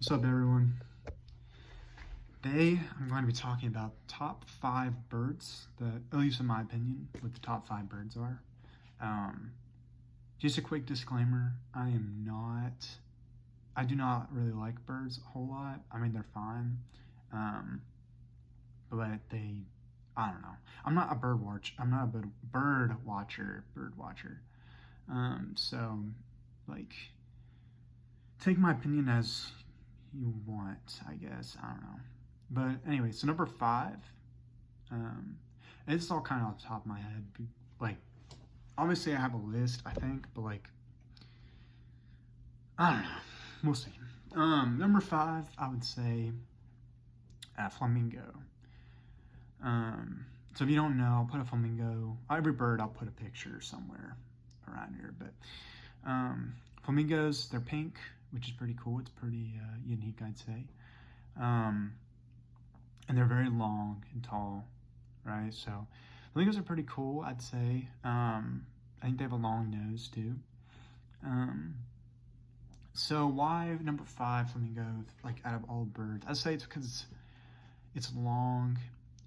What's up, everyone? Today, I'm going to be talking about top 5 birds that, at least in my opinion, what the top 5 birds are. Um, just a quick disclaimer, I do not really like birds a whole lot. I mean, they're fine, um, but I don't know. I'm not a bird watcher. So, like, take my opinion as you want, I guess. I don't know. But anyway, so number 5, um, it's all kind of off the top of my head. Like, obviously, I have a list, I think, but like, I don't know. We'll see. Number 5, I would say flamingo. So if you don't know, I'll put a flamingo. Every bird, I'll put a picture somewhere around here. But flamingos, they're pink, which is pretty cool. It's pretty unique, I'd say. And they're very long and tall, right? So flamingos are pretty cool, I'd say. I think they have a long nose too. So why number 5 flamingo? Like out of all birds, I'd say it's because it's long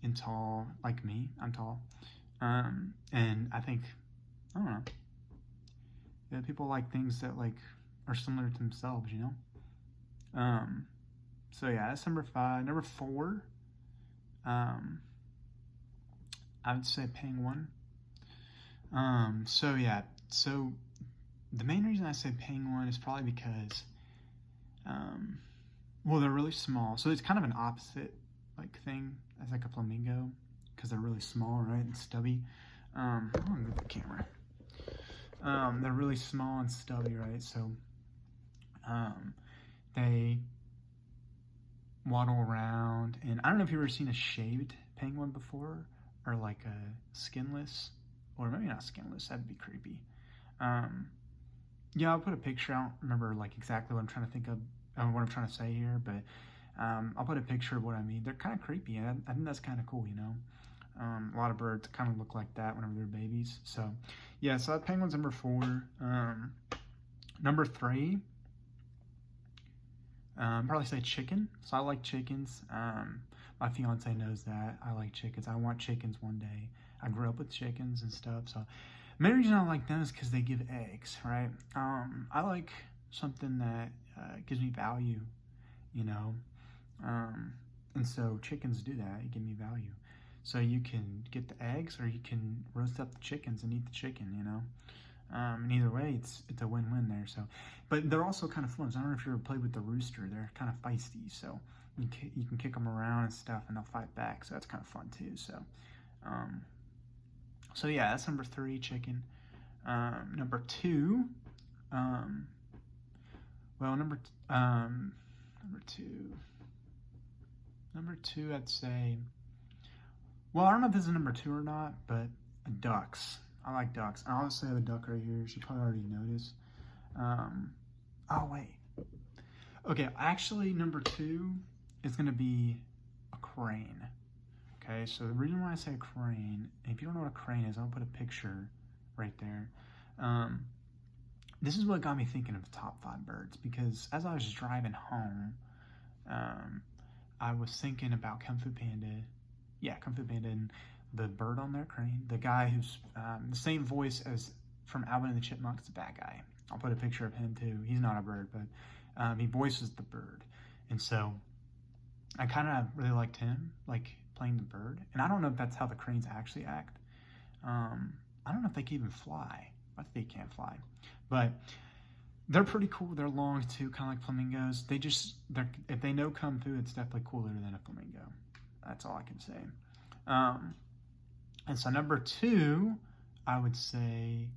and tall, like me. I'm tall, and I think I don't know. Yeah, people like things that like are similar to themselves, you know. So yeah, that's number 5. Number 4, um, I would say penguin. So yeah, so the main reason I say penguin is probably because, um, well, they're really small. So it's kind of an opposite like thing as like a flamingo because they're really small, right, and stubby. I'm gonna move the camera. They're really small and stubby, right? So they waddle around, and I don't know if you've ever seen a shaved penguin before, or like a skinless, or maybe not skinless. That'd be creepy. Um, yeah, I'll put a picture. I don't remember like exactly what I'm trying to think of, what I'm trying to say here, but I'll put a picture of what I mean. They're kind of creepy, and I think that's kind of cool, you know. A lot of birds kind of look like that whenever they're babies. So, yeah, so that penguin's number 4. Number 3, probably say chicken. So I like chickens. My fiance knows that I like chickens. I want chickens one day. I grew up with chickens and stuff. So, the main reason I like them is because they give eggs, right? I like something that gives me value, you know. And so chickens do that. They give me value. So you can get the eggs, or you can roast up the chickens and eat the chicken, you know. And either way, it's a win-win there. So, but they're also kind of fun. So I don't know if you ever played with the rooster. They're kind of feisty. So you can kick them around and stuff, and they'll fight back. So that's kind of fun too. So, um, so yeah, that's number 3, chicken. Number 2, um, well, number 2, I'd say. Well, I don't know if this is number 2 or not, but ducks. I like ducks. I obviously have a duck right here. You probably already noticed. Um, oh, wait. Okay, actually, number 2 is going to be a crane. Okay, so the reason why I say crane, if you don't know what a crane is, I'll put a picture right there. This is what got me thinking of the top 5 birds, because as I was driving home, I was thinking about Kung Fu Panda. Yeah, Kung Fu Panda and the bird on their crane. The guy who's the same voice as from Alvin and the Chipmunks, the bad guy. I'll put a picture of him too. He's not a bird, but he voices the bird. And so I kind of really liked him, like playing the bird. And I don't know if that's how the cranes actually act. I don't know if they can even fly. I think they can't fly. But they're pretty cool. They're long too, kind of like flamingos. If they know Kung Fu, it's definitely cooler than a flamingo. That's all I can say. And so number 2, I would say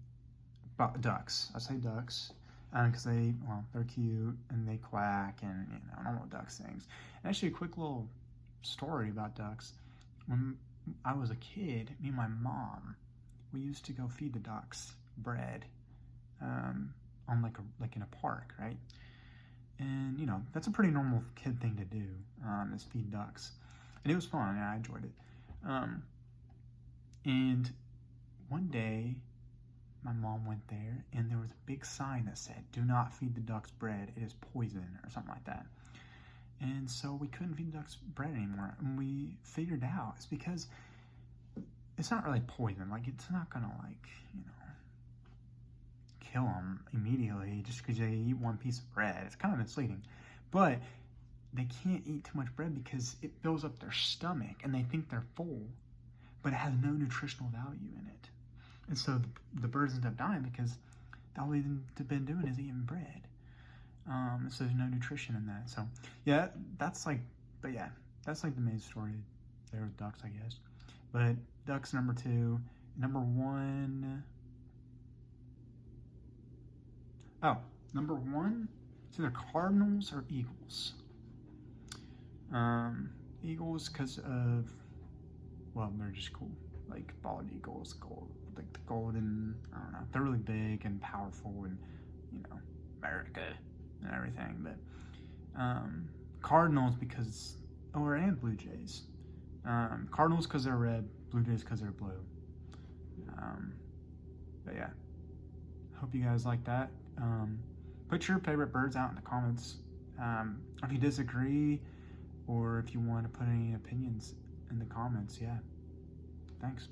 ducks. I say ducks because they're cute and they quack and normal duck things. And actually, a quick little story about ducks. When I was a kid, me and my mom, we used to go feed the ducks bread on like in a park, right? And that's a pretty normal kid thing to do, is feed ducks, and it was fun. And I enjoyed it. And one day, my mom went there, and there was a big sign that said, "Do not feed the ducks bread. It is poison," or something like that. And so we couldn't feed the ducks bread anymore. And we figured out it's because it's not really poison. Like, it's not gonna, like, kill them immediately just because they eat one piece of bread. It's kind of misleading. But they can't eat too much bread because it fills up their stomach and they think they're full, but it has no nutritional value in it. And so the birds end up dying because all they've been doing is eating bread. So there's no nutrition in that. So yeah, that's like the main story there with ducks, I guess. But ducks number 2, number 1. Oh, number 1, it's either Cardinals or Eagles. Eagles because of, well, they're just cool. Like bald eagles, like the golden, I don't know. They're really big and powerful and, America and everything. But Cardinals because, and Blue Jays. Cardinals because they're red, Blue Jays because they're blue. But yeah, hope you guys like that. Put your favorite birds out in the comments. If you disagree or if you want to put any opinions in the comments, yeah. Thanks.